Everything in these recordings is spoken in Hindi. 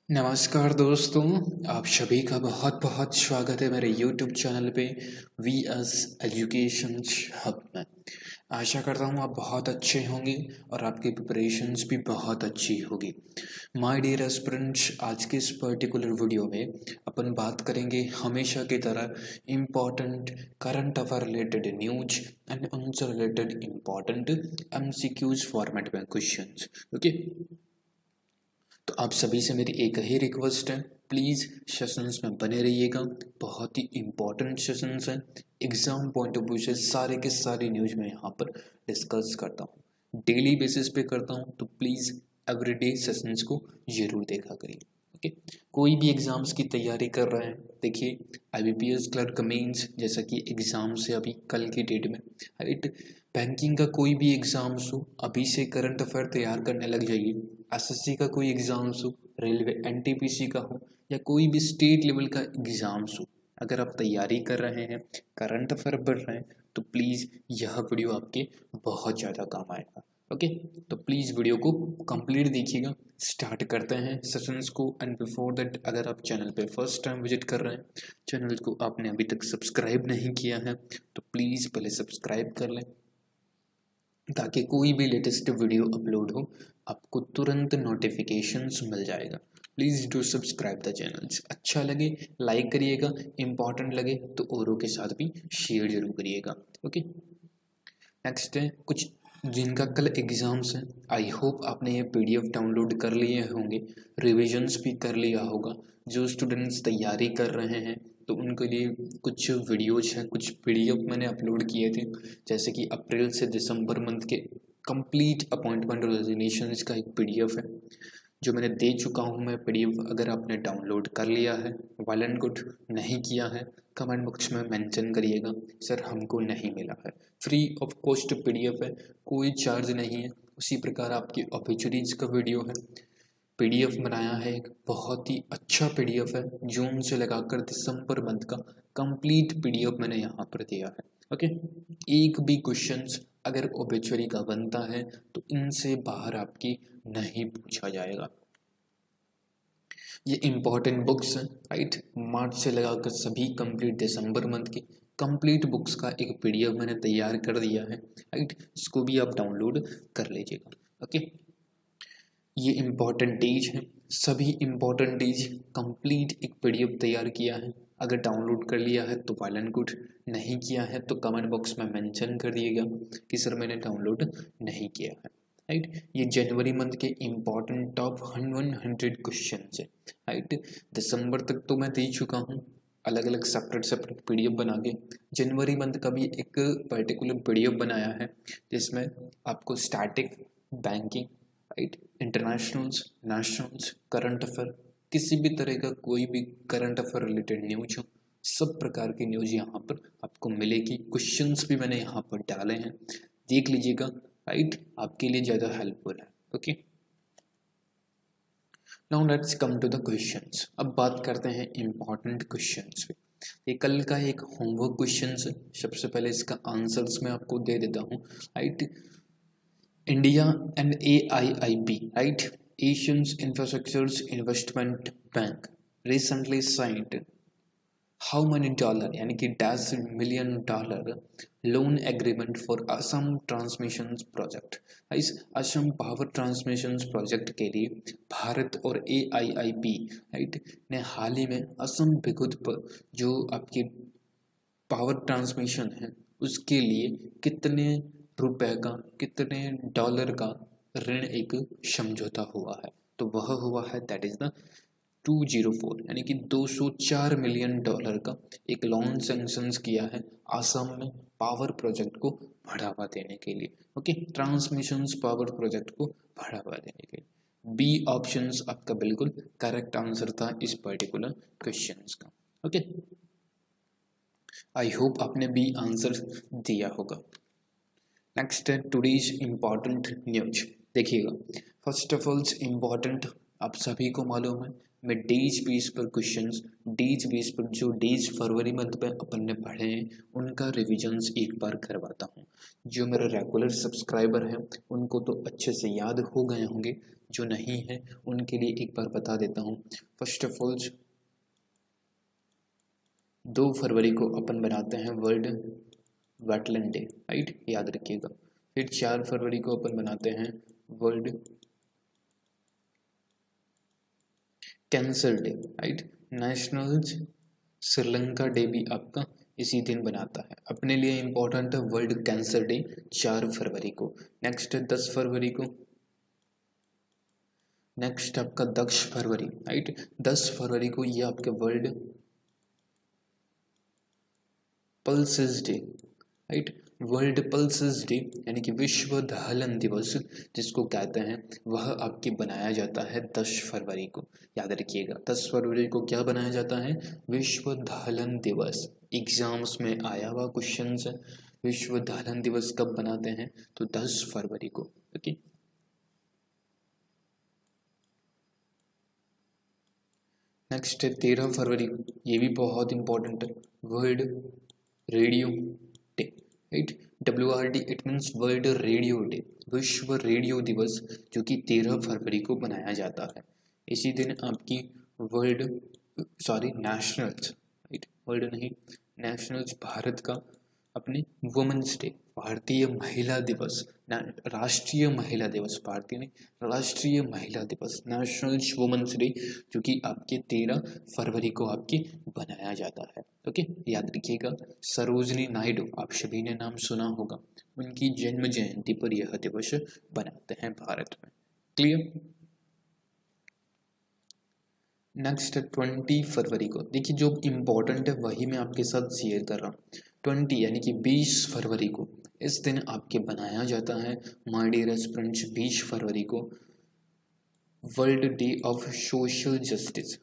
नमस्कार दोस्तों, आप सभी का बहुत बहुत स्वागत है मेरे YouTube चैनल पे वी एस एजुकेशन हब में। आशा करता हूँ आप बहुत अच्छे होंगे और आपकी प्रिपरेशंस भी बहुत अच्छी होगी। माय डियर एस्पिरेंट्स, आज के इस पर्टिकुलर वीडियो में अपन बात करेंगे हमेशा की तरह important current affair related news and उनसे रिलेटेड इम्पॉर्टेंट MCQs फॉर्मेट में क्वेश्चंस। ओके, तो आप सभी से मेरी एक ही रिक्वेस्ट है, प्लीज़ सेशंस में बने रहिएगा। बहुत ही इम्पोर्टेंट सेशंस हैं, एग्जाम पॉइंट ऑफ व्यू से सारे के सारे न्यूज में यहाँ पर डिस्कस करता हूँ, डेली बेसिस पे करता हूँ। तो प्लीज़ एवरीडे सेशंस को जरूर देखा करिए। ओके, कोई भी एग्जाम्स की तैयारी कर रहे हैं, देखिए IBPS क्लर्क मेंस जैसा कि एग्जाम से अभी कल की डेट में, राइट, बैंकिंग का कोई भी एग्जाम्स हो अभी से करंट अफेयर तैयार करने लग जाइए। SSC का कोई एग्जाम्स हो, रेलवे NTPC का हो, या कोई भी स्टेट लेवल का एग्जाम्स हो, अगर आप तैयारी कर रहे हैं, करंट अफेयर पढ़ रहे हैं, तो प्लीज़ यह वीडियो आपके बहुत ज़्यादा काम आएगा। ओके, तो प्लीज़ वीडियो को कंप्लीट देखिएगा। स्टार्ट करते हैं सेशंस को। एंड बिफोर दैट, अगर आप चैनल पे फर्स्ट टाइम विजिट कर रहे हैं, चैनल को आपने अभी तक सब्सक्राइब नहीं किया है, तो प्लीज़ पहले सब्सक्राइब कर लें, ताकि कोई भी लेटेस्ट वीडियो अपलोड हो आपको तुरंत नोटिफिकेशंस मिल जाएगा। Please do subscribe the channel. अच्छा लगे लाइक करिएगा, इम्पॉर्टेंट लगे तो औरों के साथ भी शेयर जरूर करिएगा। ओके, नेक्स्ट है कुछ जिनका कल एग्ज़ाम्स हैं। आई होप आपने ये PDF डाउनलोड कर लिए होंगे, रिविजन्स भी कर लिया होगा। जो स्टूडेंट्स तैयारी कर रहे हैं तो उनके लिए कुछ वीडियोज हैं, कुछ PDF मैंने अपलोड किए थे, जैसे कि अप्रैल से दिसंबर मंथ के कंप्लीट अपॉइंटमेंट रेजिग्नेशंस का एक PDF है जो मैंने दे चुका हूँ मैं PDF। अगर आपने डाउनलोड कर लिया है, वेल एंड गुड। नहीं किया है, कमेंट बॉक्स में मेंशन करिएगा, सर हमको नहीं मिला है। फ्री ऑफ कॉस्ट PDF है, कोई चार्ज नहीं है। उसी प्रकार आपकी ऑब्ituaries का वीडियो है, PDF बनाया है, एक बहुत ही अच्छा PDF है। जून से लगाकर दिसंबर मंथ का कंप्लीट PDF मैंने यहाँ पर दिया है। ओके, एक भी क्वेश्चंस अगर ओबिचुरी का बनता है तो इनसे बाहर आपकी नहीं पूछा जाएगा। ये इम्पोर्टेंट बुक्स हैं, राइट, मार्च से लगाकर सभी कंप्लीट दिसंबर मंथ की कंप्लीट बुक्स का एक PDF मैंने तैयार कर दिया है, राइट। इसको भी आप डाउनलोड कर लीजिएगा। ओके, ये इम्पोर्टेंट डेज है, सभी इम्पोर्टेंट डेज कंप्लीट एक PDF तैयार किया है। अगर डाउनलोड कर लिया है तो वेल एंड गुड, नहीं किया है तो कमेंट बॉक्स में मेंशन कर दिएगा कि सर मैंने डाउनलोड नहीं किया है, राइट। ये जनवरी मंथ के इम्पोर्टेंट टॉप 100 क्वेश्चन है, राइट। दिसंबर तक तो मैं दे चुका हूँ अलग अलग सेपरेट PDF बना के। जनवरी मंथ का भी एक पर्टिकुलर PDF बनाया है जिसमें आपको static, banking, right, internationals, nationals, current affair, किसी भी तरह का कोई भी करंट अफेयर रिलेटेड न्यूज हो, सब प्रकार की न्यूज यहाँ पर आपको मिलेगी। क्वेश्चंस भी मैंने यहाँ पर डाले हैं, देख लीजिएगा, राइट, आपके लिए ज़्यादा हेल्पफुल है। Okay, now let's come to the questions. अब बात करते हैं इम्पॉर्टेंट क्वेश्चंस पे। ये कल का एक होमवर्क क्वेश्चंस है, सबसे पहले इसका आंसर्स मैं आपको दे देता हूँ, right. India and AIIB, right, Asian Infrastructure Investment Bank, recently signed how many dollar यानी कि $10 million loan agreement for Assam transmission project. इस असम पावर ट्रांसमिशन प्रोजेक्ट के लिए भारत और AIIB, राइट, ने हाल ही में असम विद्युत पर जो आपकी पावर ट्रांसमिशन है उसके लिए कितने रुपए का, कितने डॉलर का ऋण एक समझौता हुआ है, तो वह हुआ है दैट इज द 204 यानी कि $204 मिलियन का एक लोन सैंक्शंस किया है आसाम में पावर प्रोजेक्ट को बढ़ावा देने के लिए। ओके, ट्रांसमिशन पावर प्रोजेक्ट को बढ़ावा देने के लिए। बी ऑप्शंस आपका बिल्कुल करेक्ट आंसर था इस पर्टिकुलर क्वेश्चंस का। ओके, आई होप आपने बी आंसर दिया होगा। नेक्स्ट है टुडेज इम्पॉर्टेंट न्यूज। देखिएगा, फर्स्ट ऑफ ऑल इम्पॉर्टेंट आप सभी को मालूम है, मैं डेज बेस पर क्वेश्चंस, डेज बेस पर जो डेज फरवरी मंथ में अपन ने पढ़े हैं उनका रिविजन्स एक बार करवाता हूँ। जो मेरे रेगुलर सब्सक्राइबर हैं उनको तो अच्छे से याद हो गए होंगे, जो नहीं है उनके लिए एक बार बता देता हूँ। फर्स्ट ऑफ ऑल 2 फरवरी को अपन बनाते हैं वर्ल्ड वेटलैंड डे, राइट, याद रखिएगा। फिर 4 फरवरी को अपन बनाते हैं world cancer day, right. National Sri Lanka day भी आपका इसी दिन बनाता है। अपने लिए इंपॉर्टेंट है वर्ल्ड कैंसर डे 4 फरवरी को। नेक्स्ट 10 फरवरी को, नेक्स्ट आपका 10 फरवरी, राइट। 10 फरवरी को ये आपके world pulses day, right, world pulses day यानी कि विश्व दहलन दिवस जिसको कहते हैं, वह आपकी बनाया जाता है 10 फरवरी को। याद रखिएगा 10 फरवरी को क्या बनाया जाता है, विश्व दहलन दिवस। एग्जाम्स में आया हुआ क्वेश्चन है, विश्व दहलन दिवस कब बनाते हैं, तो 10 फरवरी को। ओके, नेक्स्ट 13 फरवरी, ये भी बहुत इंपॉर्टेंट है, world radio day, right. WRD it means world radio day, विश्व रेडियो दिवस, जो कि 13 फरवरी को बनाया जाता है। इसी दिन आपकी नेशनल्स, राइट, वर्ल्ड नहीं, नेशनल्स भारत का अपने वुमेन्स डे, भारतीय महिला दिवस, राष्ट्रीय महिला दिवस, भारतीय नहीं, राष्ट्रीय महिला दिवस, नेशनल वुमेन्स डे, जो कि आपके 13 फरवरी को आपकी बनाया जाता है। ओके, याद रखिएगा। सरोजनी नायडू, आप सभी ने नाम सुना होगा, उनकी जन्म जयंती पर यह दिवस बनाते हैं भारत में। क्लियर। नेक्स्ट 20 फरवरी को, देखिए जो इम्पोर्टेंट है वही मैं आपके साथ शेयर कर रहा हूँ। 20 यानी कि 20 फरवरी को इस दिन आपके बनाया जाता है, माय डियर फ्रेंड्स, 20 फरवरी को world day of social justice.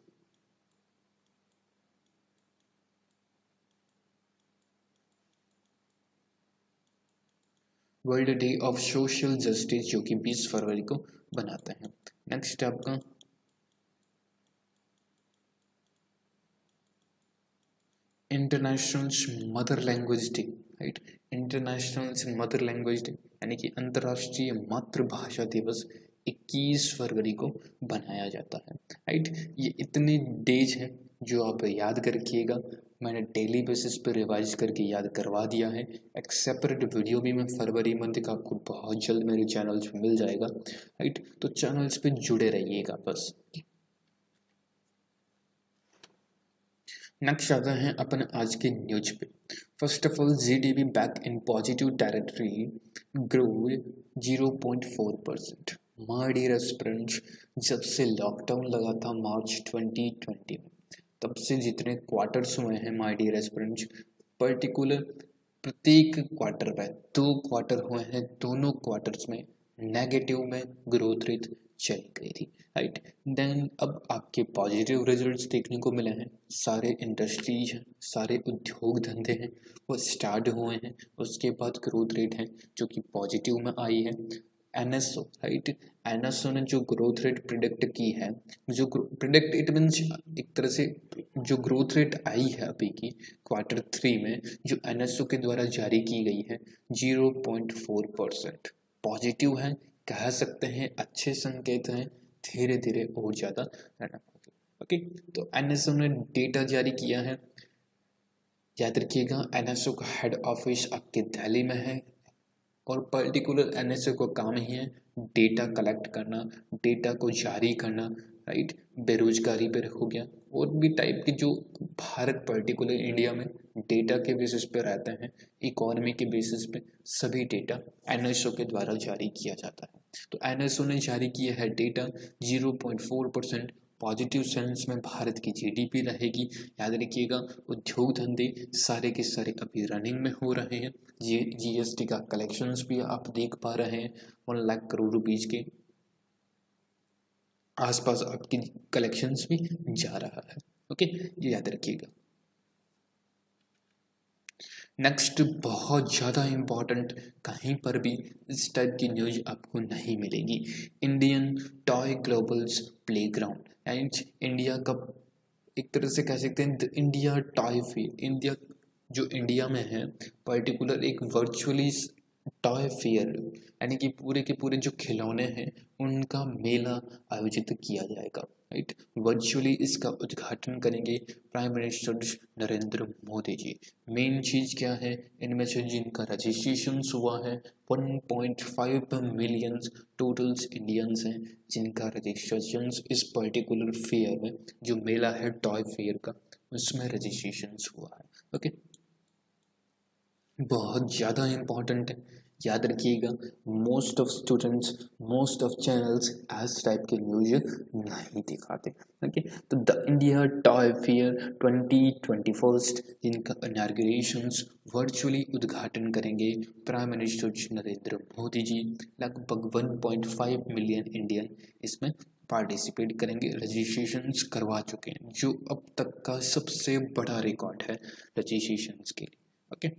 World day of social justice जो कि 20 फरवरी को बनाते हैं। नेक्स्ट आपका international mother language day, right, international mother language day यानी कि अंतर्राष्ट्रीय मातृभाषा दिवस 21 फरवरी को बनाया जाता है, राइट। ये इतने डेज हैं जो आप याद करके, मैंने डेली बेसिस पे रिवाइज करके याद करवा दिया है। एक सेपरेट वीडियो भी मैं फरवरी मंथ का आपको बहुत जल्द मेरे चैनल्स पे मिल जाएगा, राइट। तो चैनल्स पे जुड़े रहिएगा बस। नेक्स्ट आते हैं अपन आज के न्यूज पे। First of all GDP back in positive territory, grow 0.4%। My dear friends, जब से लॉकडाउन लगा था मार्च 2020 में, तब से जितने क्वार्टर्स हुए हैं माय डियर फ्रेंड्स, पर्टिकुलर प्रत्येक क्वार्टर में 2 क्वार्टर हुए हैं, दोनों क्वार्टर्स में नेगेटिव में ग्रोथ रेट चली गई थी, राइट। देन अब आपके पॉजिटिव रिजल्ट्स देखने को मिले हैं, सारे इंडस्ट्रीज हैं, सारे उद्योग धंधे हैं वो स्टार्ट हुए हैं, उसके बाद ग्रोथ रेट है जो कि पॉजिटिव में आई है। NSO, राइट, NSO ने जो ग्रोथ रेट प्रिडिक्ट की है, जो प्रिडिक्ट इट मीन्स एक तरह से जो ग्रोथ रेट आई है अभी की क्वार्टर 3 में, जो NSO के द्वारा जारी की गई है 0.4% पॉजिटिव है, कह सकते हैं अच्छे संकेत हैं, धीरे धीरे और ज़्यादा रहना। ओके, तो NSO ने डेटा जारी किया है, याद रखिएगा NSO का हेड ऑफिस आपके दिल्ली में है और पर्टिकुलर NSO का काम ही है डेटा कलेक्ट करना, डेटा को जारी करना, राइट। बेरोजगारी पर हो गया और भी टाइप के जो भारत पर्टिकुलर इंडिया में डेटा के बेसिस पे रहते हैं, इकोनॉमी के बेसिस पे सभी डेटा NSO के द्वारा जारी किया जाता है। तो NSO ने जारी किया है डेटा 0.4% पॉजिटिव सेंस में भारत की GDP रहेगी। याद रखिएगा उद्योग धंधे सारे के सारे अभी रनिंग में हो रहे हैं, GST का कलेक्शंस भी आप देख पा रहे हैं 1 लाख करोड़ रुपीज के आसपास आपकी कलेक्शंस भी जा रहा है। ओके, ये याद रखिएगा। नेक्स्ट बहुत ज़्यादा इम्पॉर्टेंट, कहीं पर भी इस टाइप की न्यूज आपको नहीं मिलेगी। Indian toy Global's playground and India का एक तरह से कह सकते हैं इंडिया टॉय फेयर, इंडिया जो इंडिया में है पर्टिकुलर एक वर्चुअली टॉय फेयर, यानी कि पूरे के पूरे जो खिलौने हैं उनका मेला आयोजित किया जाएगा, राइट। वर्चुअली इसका उद्घाटन करेंगे प्राइम मिनिस्टर नरेंद्र मोदी जी। मेन चीज़ क्या है, इनमें से जिनका रजिस्ट्रेशन हुआ है 1.5 मिलियन टोटल्स इंडियंस हैं जिनका रजिस्ट्रेशन इस पर्टिकुलर फेयर में, जो मेला है टॉय फेयर का, उसमें रजिस्ट्रेशन हुआ है। ओके, बहुत ज़्यादा इम्पॉर्टेंट है, याद रखिएगा। Most of students, most of channels ऐसे टाइप के न्यूज नहीं दिखाते। ओके, तो द इंडिया टॉय फेयर 2021 जिनका इनॉग्रेशन वर्चुअली उद्घाटन करेंगे प्राइम मिनिस्टर नरेंद्र मोदी जी। लगभग 1.5 मिलियन इंडियन इसमें पार्टिसिपेट करेंगे, रजिस्ट्रेशंस करवा चुके हैं, जो अब तक का सबसे बड़ा रिकॉर्ड है रजिस्ट्रेशंस के लिए। ओके,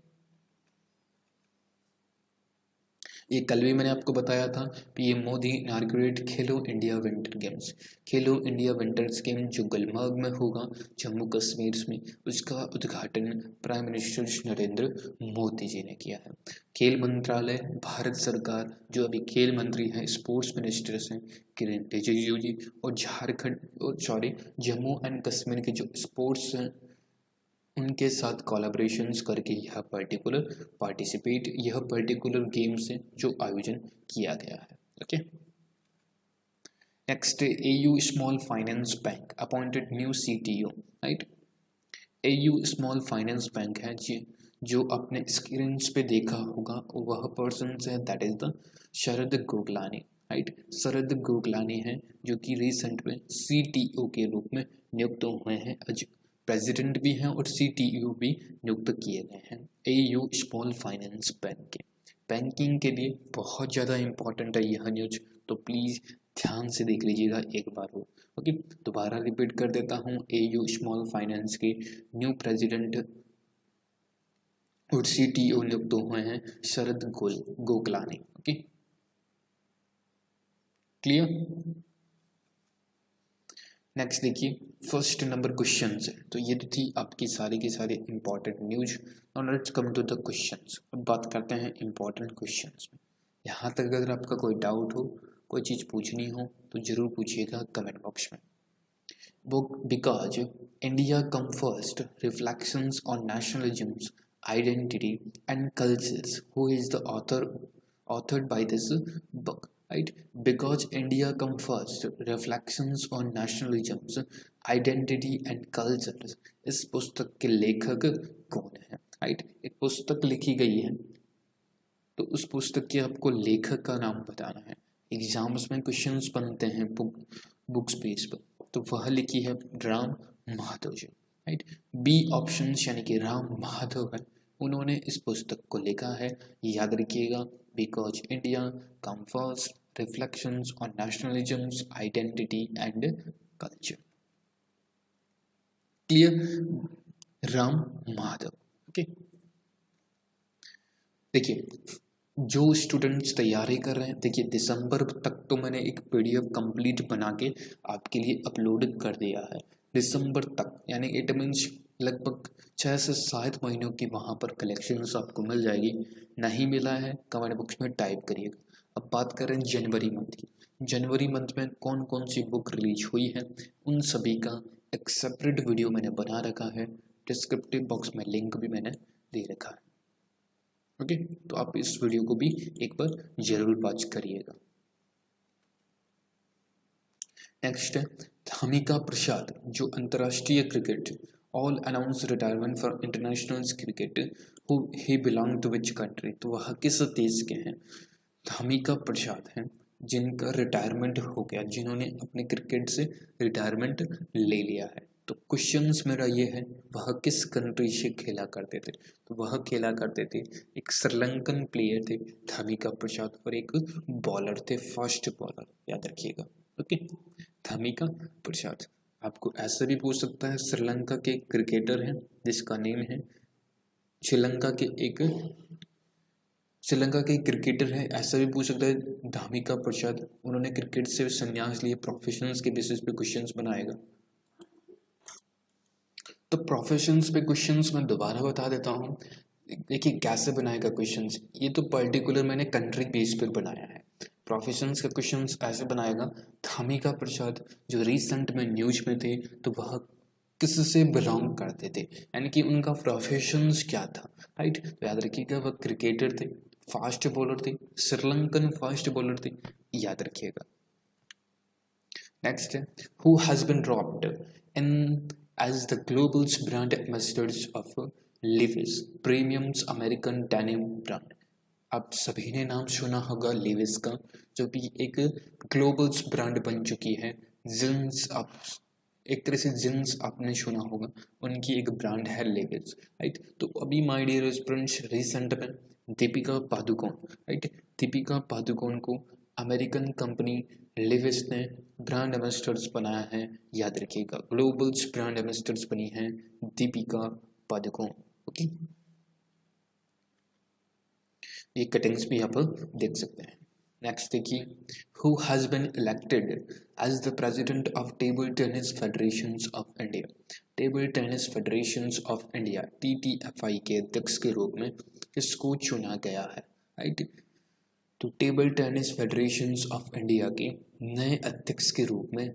ये कल भी मैंने आपको बताया था पीएम मोदी इनाग्रेट खेलो इंडिया विंटर गेम्स। खेलो इंडिया विंटर्स गेम जो गुलमर्ग में होगा जम्मू कश्मीर में, उसका उद्घाटन प्राइम मिनिस्टर नरेंद्र मोदी जी ने किया है। खेल मंत्रालय, भारत सरकार, जो अभी खेल मंत्री हैं, स्पोर्ट्स मिनिस्टर्स हैं किरण रिजिजू जी, और जम्मू एंड कश्मीर के जो स्पोर्ट्स हैं उनके साथ कोलैबोरेशंस करके यह पर्टिकुलर गेम से जो आयोजन किया गया है। Okay, next, AU small finance bank appointed new CTO, right. AU small finance bank है जी, जो अपने स्क्रीन पे देखा होगा वह पर्सन है, that is the Sharad Goglani, right. Sharad Goglani है जो कि रिसेंट में सीटीओ के रूप में नियुक्त हुए हैं, प्रेसिडेंट भी हैं और सीटीओ भी नियुक्त किए गए हैं एयू स्मॉल फाइनेंस बैंक के। बैंकिंग के लिए बहुत ज़्यादा इंपॉर्टेंट है यह न्यूज, तो प्लीज़ ध्यान से देख लीजिएगा एक बार वो। ओके, दोबारा रिपीट कर देता हूँ, एयू स्मॉल फाइनेंस के न्यू प्रेसिडेंट और सीटीओ नियुक्त हुए हैं Sharad Goglani. Okay, clear. Next देखिए, फर्स्ट नंबर क्वेश्चन है, तो ये तो थी आपकी सारी की सारी इंपॉर्टेंट न्यूज। और let's come to the questions. अब बात करते हैं इंपॉर्टेंट क्वेश्चंस में। यहाँ तक अगर आपका कोई डाउट हो, कोई चीज़ पूछनी हो तो ज़रूर पूछिएगा कमेंट बॉक्स में। Book because India come first, reflections on nationalisms, identity and cultures, who is the authored by this book, right? Because India come first, reflections on nationalisms, identity and cultures। इस पुस्तक के लेखक कौन है, राइट। एक पुस्तक लिखी गई है तो उस पुस्तक के आपको लेखक का नाम बताना है। एग्जाम्स में क्वेश्चंस बनते हैं बुक्स पेज पर, तो वह लिखी है Ram Madhav ji, right. B option यानी कि राम माधव है, उन्होंने इस पुस्तक को लिखा है, याद रखिएगा। Because India come first, reflections on nationalisms, identity and culture. Clear, Ram Madhav. Okay, देखिए जो स्टूडेंट्स तैयारी कर रहे हैं, देखिए दिसंबर तक तो मैंने एक पीडीएफ कंप्लीट बना के आपके लिए अपलोड कर दिया है। दिसंबर तक यानी इट मीन्स लगभग 6 से 7 महीनों की वहाँ पर कलेक्शंस आपको मिल जाएगी। नहीं मिला है कमेंट बॉक्स में टाइप करिएगा। अब बात करें जनवरी मंथ की, जनवरी मंथ में कौन कौन सी बुक रिलीज हुई है उन सभी का एक सेपरेट वीडियो मैंने बना रखा है, डिस्क्रिप्टिव बॉक्स में लिंक भी मैंने दे रखा है। ओके, तो आप इस वीडियो को भी एक बार जरूर वॉच करिएगा। नेक्स्ट है धामिका प्रसाद, जो अंतर्राष्ट्रीय cricket all announce retirement for international cricket, he belong to which country, तो वह किस देश के हैं। धामिका प्रसाद हैं जिनका रिटायरमेंट हो गया, जिन्होंने अपने क्रिकेट से रिटायरमेंट ले लिया है। तो क्वेश्चंस मेरा ये है वह किस कंट्री से खेला करते थे, तो वह खेला करते थे, एक श्रीलंकन प्लेयर थे धामिका प्रसाद और एक बॉलर थे, फास्ट बॉलर, याद रखिएगा। ओके, धामिका प्रसाद। आपको ऐसा भी पूछ सकता है, श्रीलंका के क्रिकेटर हैं जिसका नेम है, श्रीलंका के क्रिकेटर है, ऐसा भी पूछ सकता है धामिका प्रसाद, उन्होंने क्रिकेट से संन्यास लिए, प्रोफेशनल्स के बेसिस पे क्वेश्चंस बनाएगा। तो प्रोफेशंस पे क्वेश्चंस मैं दोबारा बता देता हूँ, देखिए कैसे बनाएगा क्वेश्चंस। ये तो पर्टिकुलर मैंने कंट्री बेस पर बनाया है, प्रोफेशंस का क्वेश्चंस ऐसे बनाएगा, धामिका प्रसाद जो रिसेंट में न्यूज में थे तो वह किससे बिलोंग करते थे, यानी कि उनका प्रोफेशंस क्या था, राइट। तो याद रखिएगा वह क्रिकेटर थे, फास्ट बॉलर थे, श्रीलंकन फास्ट बॉलर थे, याद रखिएगा। नेक्स्ट है, who has been dropped in as the global brand ambassadors of Levi's premiums American denim brand. आप सभी ने नाम सुना होगा लिविस का, जो भी एक ग्लोबल ब्रांड बन चुकी है। जींस, आप एक तरह से जींस आपने सुना होगा, उनकी एक ब्रांड है लिविस, राइट। तो अभी माय डियर फ्रेंड्स रिसेंट में दीपिका पादुकोण, राइट, दीपिका पादुकोण को अमेरिकन कंपनी लिविस ने ब्रांड एम्बेसडर्स बनाया है, याद रखिएगा। ग्लोबल ब्रांड एम्बेसडर्स बनी है दीपिका पादुकोण, ओके। ये कटिंग्स भी आप देख सकते हैं। नेक्स्ट देखिए, who has been elected as the president of table tennis federations of India. Table tennis federations of India TTFI के अध्यक्ष के रूप में किसको चुना गया है, राइट। तो table tennis federations of India के नए अध्यक्ष के रूप में,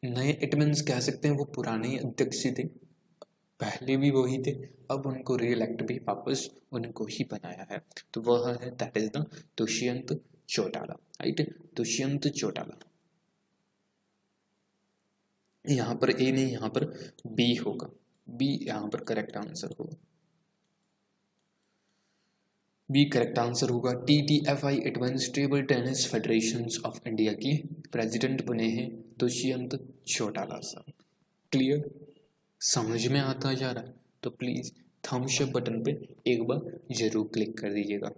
नए इट मीन्स कह सकते हैं वो पुराने अध्यक्ष थे, पहले भी वही थे, अब उनको रीइलेक्ट भी वापस उनको ही बनाया है, तो वह है that is the Dushyant Chautala, right, Dushyant Chautala. यहाँ पर ए नहीं, यहाँ पर बी होगा, बी यहाँ पर करेक्ट आंसर होगा, बी करेक्ट आंसर होगा। TTFI it means table tennis federations of India के प्रेसिडेंट बने हैं दुष्यंत चौटाला साहब। क्लियर, समझ में आता जा रहा है तो प्लीज थम्स अप बटन पे एक बार जरूर क्लिक कर दीजिएगा।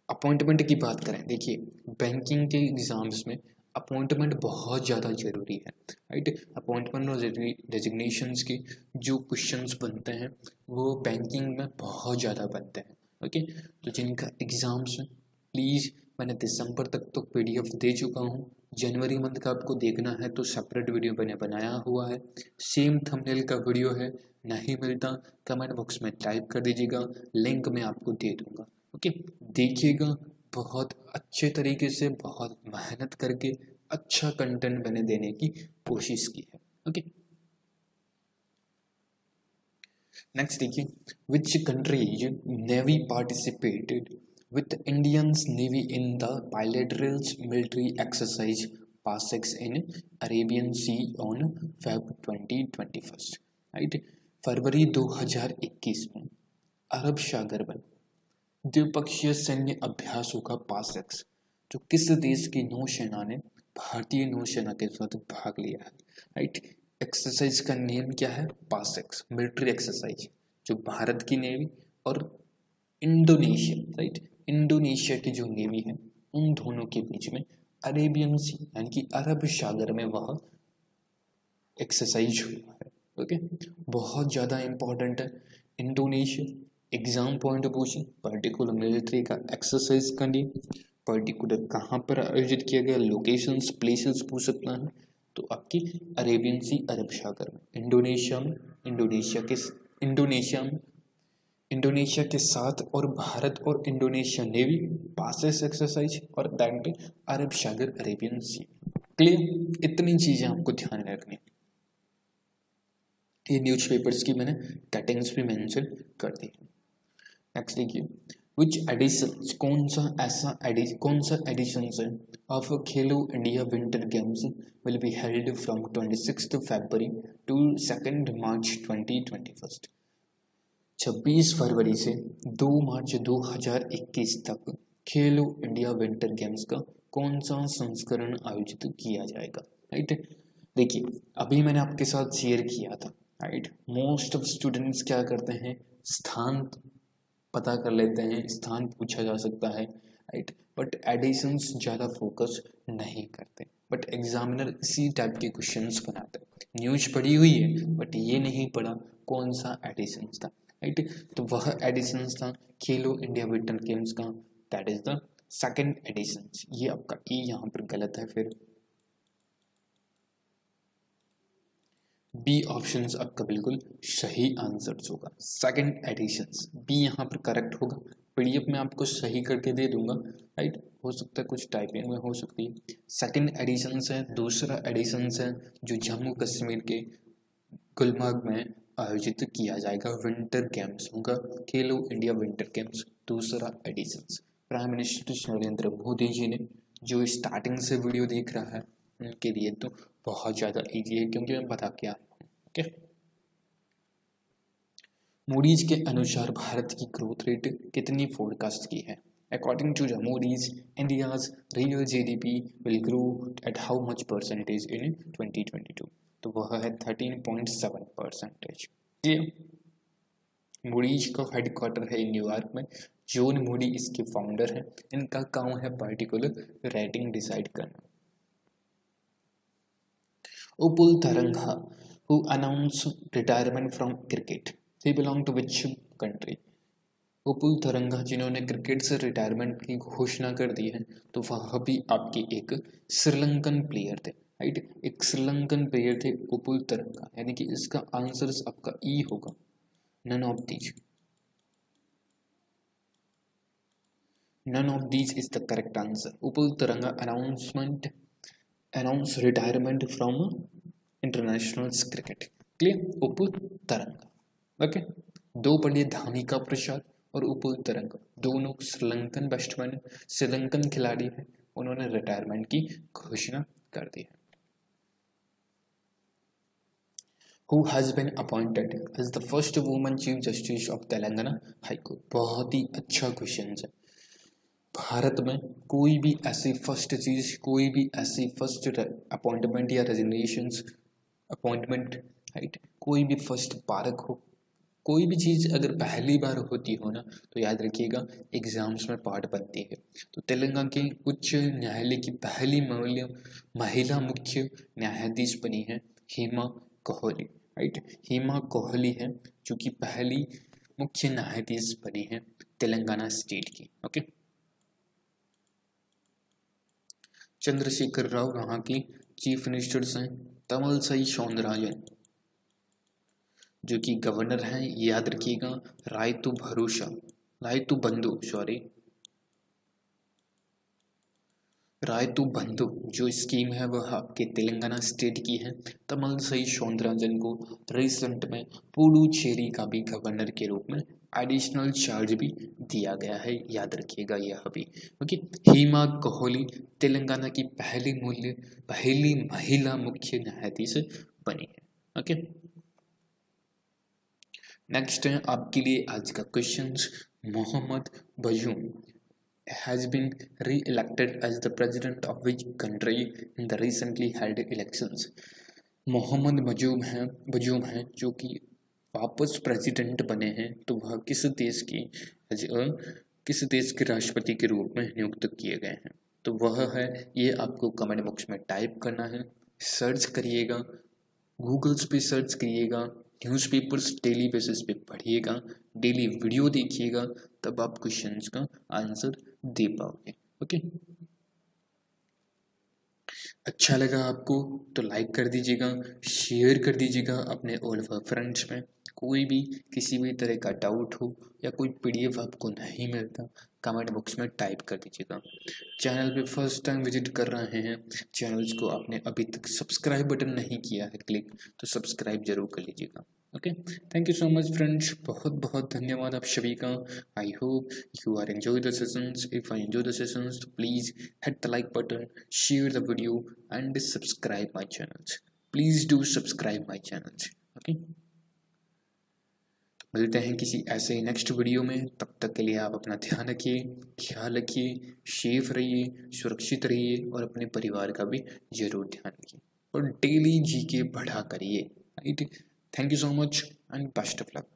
अपॉइंटमेंट की बात करें, देखिए बैंकिंग के एग्जाम्स में अपॉइंटमेंट बहुत ज़्यादा जरूरी है, राइट। अपॉइंटमेंट और डेजिग्नेशंस के जो क्वेश्चंस बनते हैं वो बैंकिंग में बहुत ज़्यादा बनते हैं, ओके। तो जिनका एग्जाम्स में प्लीज़, मैंने दिसंबर तक तो PDF दे चुका हूँ, जनवरी मंथ का आपको देखना है तो सेपरेट वीडियो मैंने बनाया हुआ है, सेम थंबनेल का वीडियो है, नहीं मिलता कमेंट बॉक्स में टाइप कर दीजिएगा, लिंक मैं आपको दे दूंगा, ओके। देखिएगा, बहुत अच्छे तरीके से, बहुत मेहनत करके अच्छा कंटेंट मैंने देने की कोशिश की है, ओके। नेक्स्ट देखिए, which countries navy participated with Indians Navy in the bilateral military exercise PASEX in Arabian Sea on Feb 2021, right। फरवरी 2021 में अरब सागर में द्विपक्षीय सैन्य अभ्यासों का PASEX, जो किस देश की नौसेना ने भारतीय नौसेना के साथ भाग लिया है, राइट। एक्सरसाइज का नेम क्या है, PASEX मिलिट्री एक्सरसाइज, जो भारत की नेवी और इंडोनेशिया, राइट, इंडोनेशिया की जो नेवी है उन दोनों के बीच में अरेबियन सी यानी कि अरब सागर में वह एक्सरसाइज हुआ है, ओके। बहुत ज़्यादा इंपॉर्टेंट है इंडोनेशिया, एग्जाम पॉइंट पूछे, पर्टिकुलर मिलिट्री का एक्सरसाइज का नेम, पर्टिकुलर कहाँ पर आयोजित किया गया, लोकेशंस प्लेसेस पूछ सकता है, तो आपकी अरेबियन सी अरब सागर में, इंडोनेशिया में, इंडोनेशिया के साथ, और भारत और इंडोनेशिया नेवी पासेस एक्सरसाइज, और दैट पे अरब सागर अरेबियन सी। क्लियर, इतनी चीजें आपको ध्यान में रखनी। ये न्यूज़पेपर्स की मैंने कटिंग्स भी मेंशन कर दी। नेक्स्ट देखिए, विच एडिशंस, कौन सा एडिशन है of Khelo India winter games will be held from 26 February to 2 March 2021। 26 फरवरी से 2 मार्च 2021 तक खेलो इंडिया विंटर गेम्स का कौन सा संस्करण आयोजित किया जाएगा, राइट। देखिए, अभी मैंने आपके साथ शेयर किया था, राइट। मोस्ट ऑफ स्टूडेंट्स क्या करते हैं, स्थान पता कर लेते हैं, स्थान पूछा जा सकता है, राइट, बट एडिशंस ज़्यादा फोकस नहीं करते, बट एग्जामिनर इसी टाइप के क्वेश्चंस बनाते हैं। न्यूज पढ़ी हुई है बट ये नहीं पढ़ा कौन सा एडिशंस था, राइट। तो वह एडिशंस था खेलो इंडिया विंटर गेम्स का, that is the second edition. ये आपका ई यहाँ पर गलत है, फिर बी ऑप्शन आपका बिल्कुल सही आंसर होगा, सेकंड एडिशन बी यहाँ पर करेक्ट होगा। PDF में आपको सही करके दे दूंगा, राइट। हो सकता है कुछ टाइपिंग में हो सकती है। सेकंड एडिशन है, दूसरा एडिशन है जो जम्मू कश्मीर के गुलमर्ग में आयोजित किया जाएगा। विंटर गेम्स होगा, खेलो इंडिया विंटर गेम्स दूसरा edition. Prime minister Narendra Modi ji ने, जो स्टार्टिंग से वीडियो देख रहा है उनके लिए तो बहुत ज़्यादा ईजी है, क्योंकि मैं बता के आता हूँ। ओके, मूडीज के अनुसार भारत की ग्रोथ रेट कितनी फोरकास्ट की है? According to the Moody's, India's real GDP will grow at how much percentage in 2022? तो वह है 13.7%। ये मूडीज का हेडक्वार्टर है न्यूयॉर्क में। जॉन मूडी इसके फाउंडर हैं। इनका काम है पर्टिकुलर रेटिंग डिसाइड करना। Upul Tharanga, who announced retirement from cricket, he belong to which country? Upul Tharanga जिन्होंने क्रिकेट से रिटायरमेंट की घोषणा कर दी है, तो वह भी आपके एक श्रीलंकन प्लेयर थे। राइट, एक श्रीलंकन प्लेयर थे उपुल तरंगा, यानी कि इसका आंसर आपका ई होगा। None of these is the correct answer. Upul Tharanga announce retirement from international cricket. Clear? Upul Tharanga. Okay, दो पढ़िए, धामिका प्रसाद और उपुल तरंगा, दोनों श्रीलंकन बैट्समैन, श्रीलंकन खिलाड़ी हैं। उन्होंने रिटायरमेंट की घोषणा कर दी है। Who has been appointed as the first woman chief justice of Telangana High Court? बहुत ही अच्छा क्वेश्चन है। भारत में कोई भी ऐसी फर्स्ट चीज, कोई भी ऐसी फर्स्ट अपॉइंटमेंट या रेजिग्नेशन अपॉइंटमेंट, राइट, कोई भी फर्स्ट पार्क हो, कोई भी चीज़ अगर पहली बार होती हो ना, तो याद रखिएगा एग्जाम्स में पार्ट बनती है। तो तेलंगाना के उच्च न्यायालय की पहली महिला मुख्य न्यायाधीश बनी है हेमा कोहली। राइट, हेमा कोहली है जो कि पहली मुख्य न्यायाधीश बनी है तेलंगाना स्टेट की। ओके, चंद्रशेखर राव वहाँ की चीफ मिनिस्टर्स हैं। तमिलसाई सौंदरराजन जो कि गवर्नर हैं, याद रखिएगा। रायतू बंधु जो स्कीम है वह आपके तेलंगाना स्टेट की है। तमिलसाई सौंदरराजन को रिसेंट में पुडुचेरी का भी गवर्नर के रूप में एडिशनल चार्ज भी दिया गया है, याद रखिएगा यह भी। ओके, हेमा कोहली तेलंगाना की पहली महिला मुख्य न्यायाधीश बनी है। ओके, नेक्स्ट है आपके लिए आज का question. Mohamed Bazoum has been re-elected as the president of which country in the recently held elections? Mohamed Bazoum हैं जो कि वापस प्रेसिडेंट बने हैं, तो वह किस देश के राष्ट्रपति के रूप में नियुक्त किए गए हैं? तो वह है, ये आपको कमेंट बॉक्स में टाइप करना है, सर्च करिएगा, गूगल्स पे सर्च करिएगा, न्यूज़पेपर्स डेली बेसिस पे पढ़िएगा, डेली वीडियो देखिएगा, तब आप क्वेश्चंस का आंसर दे पाओगे। ओके, अच्छा लगा आपको तो लाइक कर दीजिएगा, शेयर कर दीजिएगा अपने ऑल फ्रेंड्स में। कोई भी किसी भी तरह का डाउट हो या कोई पीडीएफ आपको नहीं मिलता, कमेंट बॉक्स में टाइप कर दीजिएगा। चैनल पे फर्स्ट टाइम विजिट कर रहे हैं, चैनल्स को आपने अभी तक सब्सक्राइब बटन नहीं किया है क्लिक, तो सब्सक्राइब जरूर कर लीजिएगा। Okay, thank you so much friends, बहुत बहुत धन्यवाद आप सभी का। I hope you are enjoy the sessions. If I enjoy the sessions तो please hit the like button, share the video and subscribe my channels. Please do subscribe my channels. Okay, मिलते हैं किसी ऐसे नेक्स्ट वीडियो में, तब तक के लिए आप अपना ध्यान रखिए, ख्याल रखिए, सेफ रहिए, सुरक्षित रहिए और अपने परिवार का भी जरूर ध्यान रखिए और डेली जीके बढ़ा करिए। Right, thank you so much and best of luck.